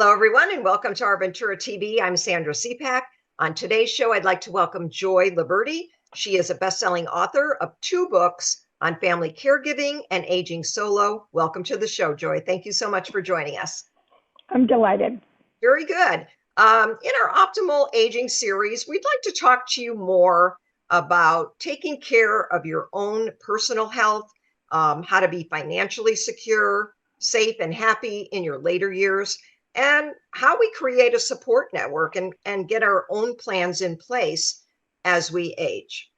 Hello, everyone, and welcome to Our Ventura TV. I'm Sandra Siepak. On today's show, I'd like to welcome Joy Loverde. She is a best-selling author of 2 books on family caregiving and aging solo. Welcome to the show, Joy. Thank you so much for joining us. I'm delighted. Very good. In our Optimal Aging series, we'd like to talk to you more about taking care of your own personal health, how to be financially secure, safe, and happy in your later years, and how we create a support network and get our own plans in place as we age.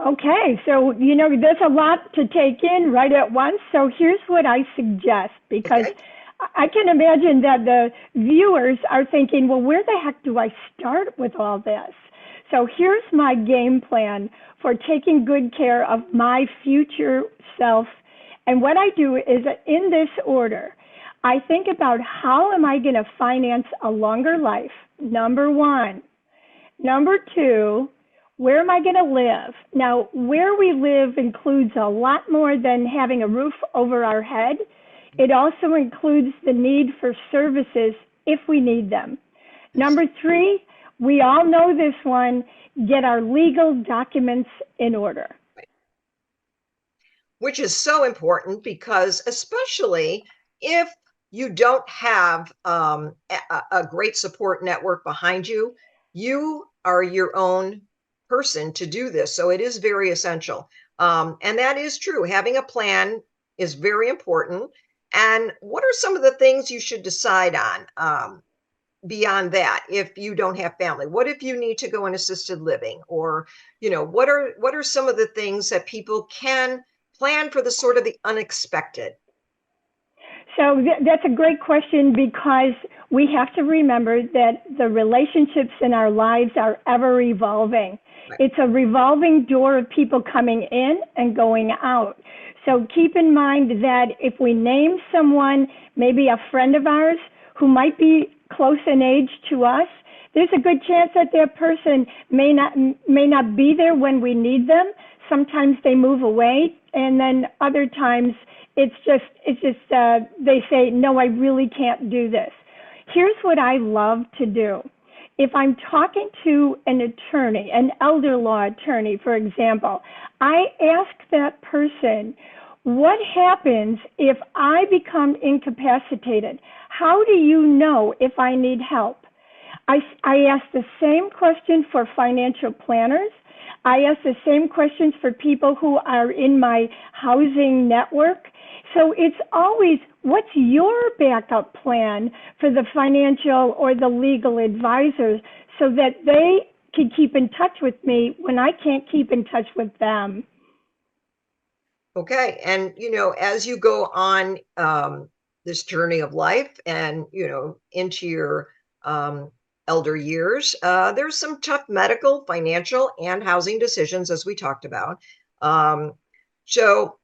Okay, so there's a lot to take in right at once. So here's what I suggest, because Okay. I can imagine that the viewers are thinking, well, where the heck do I start with all this? So here's my game plan for taking good care of my future self. And what I do is, in this order, I think about how am I going to finance a longer life, number one. Number two, where am I going to live? Now, where we live includes a lot more than having a roof over our head. It also includes the need for services if we need them. Number three, we all know this one, get our legal documents in order. Which is so important because especially if you don't have a great support network behind you, you are your own person to do this. So it is very essential. And that is true. Having a plan is very important. And what are some of the things you should decide on beyond that if you don't have family? What if you need to go in assisted living? Or, what are some of the things that people can plan for, the sort of the unexpected? So that's a great question, because we have to remember that the relationships in our lives are ever evolving. Right. It's a revolving door of people coming in and going out. So keep in mind that if we name someone, maybe a friend of ours who might be close in age to us, there's a good chance that that person may not be there when we need them. Sometimes they move away, and then other times it's just they say, no, I really can't do this. Here's what I love to do. If I'm talking to an attorney, an elder law attorney, for example, I ask that person, what happens if I become incapacitated? How do you know if I need help? I ask the same question for financial planners. I ask the same questions for people who are in my housing network. So it's always, what's your backup plan for the financial or the legal advisors so that they can keep in touch with me when I can't keep in touch with them? Okay. And, as you go on this journey of life and, into your elder years, there's some tough medical, financial, and housing decisions, as we talked about. So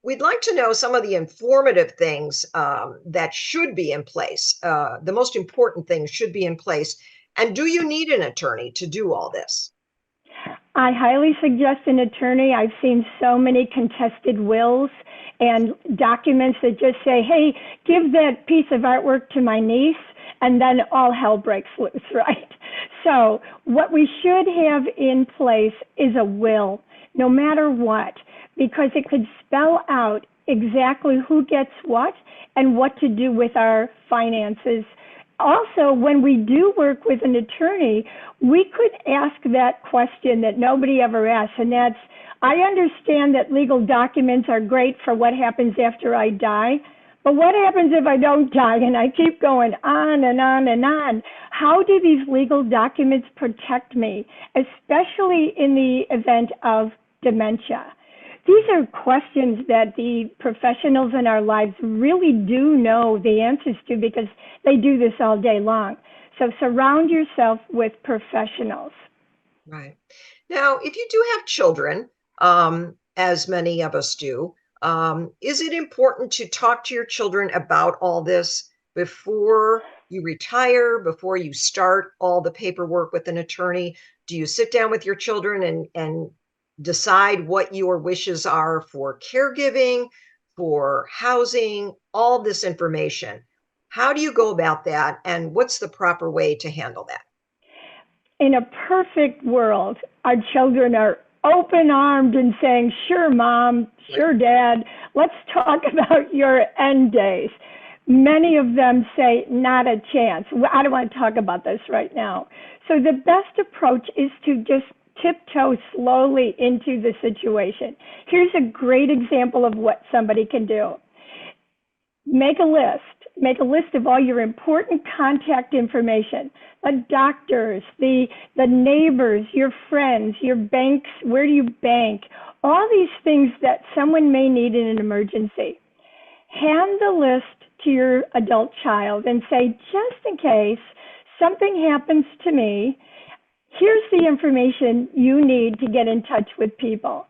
we'd like to know some of the informative things that should be in place. The most important things should be in place. And do you need an attorney to do all this? I highly suggest an attorney. I've seen so many contested wills and documents that just say, hey, give that piece of artwork to my niece, and then all hell breaks loose, right? So what we should have in place is a will, no matter what, because it could spell out exactly who gets what and what to do with our finances. Also, when we do work with an attorney, we could ask that question that nobody ever asks, and that's, I understand that legal documents are great for what happens after I die, but what happens if I don't die? And I keep going on and on and on. How do these legal documents protect me, especially in the event of dementia? These are questions that the professionals in our lives really do know the answers to, because they do this all day long. So surround yourself with professionals. Right. Now, if you do have children, as many of us do, is it important to talk to your children about all this before you retire, before you start all the paperwork with an attorney? Do you sit down with your children and decide what your wishes are for caregiving, for housing, all this information. How do you go about that, and what's the proper way to handle that? In a perfect world, our children are open armed and saying, sure, mom, Right. sure, dad, let's talk about your end days. Many of them say, not a chance. I don't want to talk about this right now. So the best approach is to just tiptoe slowly into the situation. Here's a great example of what somebody can do. Make a list. Make a list of all your important contact information, the doctors, the neighbors, your friends, your banks, where do you bank, all these things that someone may need in an emergency. Hand the list to your adult child and say, just in case something happens to me, here's the information you need to get in touch with people.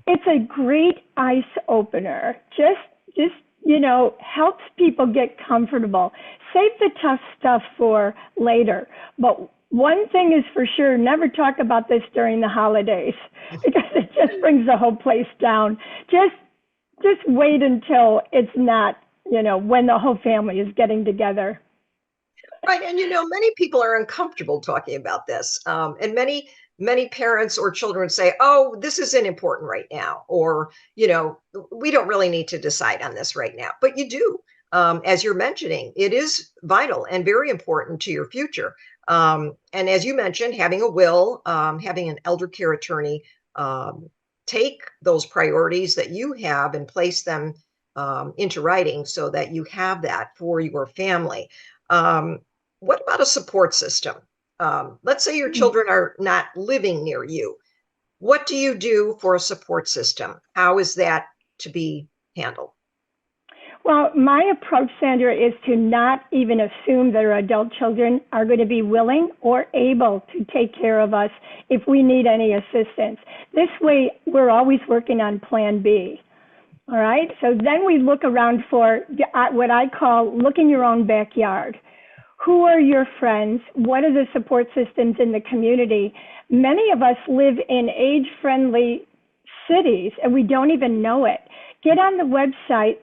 It's a great eye opener. Just helps people get comfortable. Save the tough stuff for later. But one thing is for sure, never talk about this during the holidays because it just brings the whole place down. Just wait until it's not, when the whole family is getting together. Right. And many people are uncomfortable talking about this. And many parents or children say, oh, this isn't important right now. Or, we don't really need to decide on this right now. But you do. As you're mentioning, it is vital and very important to your future. And as you mentioned, having a will, having an elder care attorney take those priorities that you have and place them into writing so that you have that for your family. Um, what about a support system? Let's say your children are not living near you. What do you do for a support system? How is that to be handled? Well, my approach, Sandra, is to not even assume that our adult children are going to be willing or able to take care of us if we need any assistance. This way, we're always working on plan B. All right. So then we look around for what I call look in your own backyard. Who are your friends? What are the support systems in the community? Many of us live in age-friendly cities and we don't even know it. Get on the website,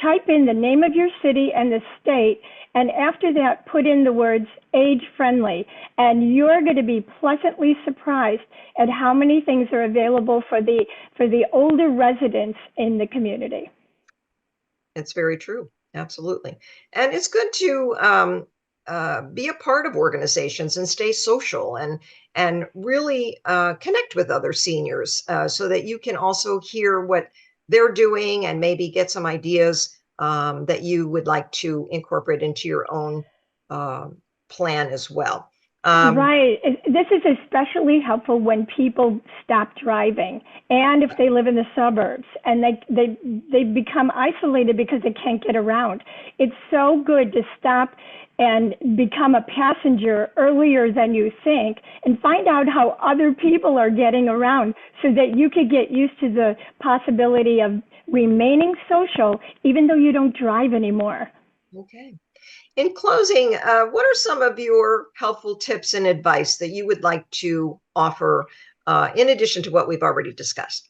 type in the name of your city and the state, and after that, put in the words age-friendly, and you're going to be pleasantly surprised at how many things are available for the older residents in the community. It's very true. Absolutely. And it's good to be a part of organizations and stay social and really connect with other seniors so that you can also hear what they're doing and maybe get some ideas that you would like to incorporate into your own uh, plan as well. Um, Right. This is especially helpful when people stop driving and if they live in the suburbs and they become isolated because they can't get around. It's so good to stop and become a passenger earlier than you think and find out how other people are getting around so that you could get used to the possibility of remaining social even though you don't drive anymore. okay. In closing, what are some of your helpful tips and advice that you would like to offer in addition to what we've already discussed?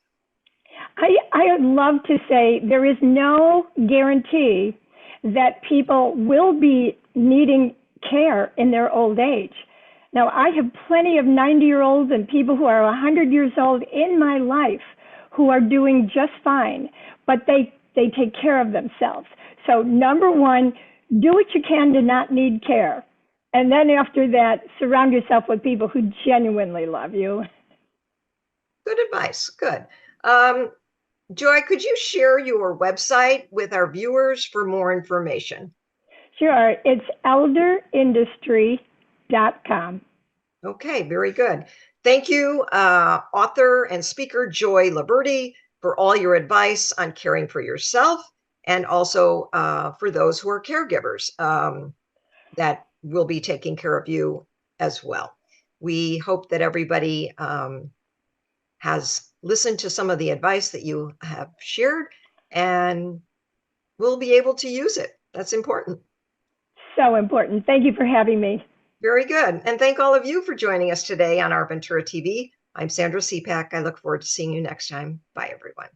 I would love to say there is no guarantee that people will be needing care in their old age. Now, I have plenty of 90-year-olds and people who are 100 years old in my life who are doing just fine, but they take care of themselves. So, number one, do what you can to not need care. And then after that, surround yourself with people who genuinely love you. Good advice. Good. Um, Joy, could you share your website with our viewers for more information? Sure, it's elderindustry.com. Okay, very good. Thank you, author and speaker Joy Loverde, for all your advice on caring for yourself and also for those who are caregivers that will be taking care of you as well. We hope that everybody has listened to some of the advice that you have shared and will be able to use it. That's important. So important. Thank you for having me. Very good. And thank all of you for joining us today on Our Ventura TV. I'm Sandra Siepak. I look forward to seeing you next time. Bye, everyone.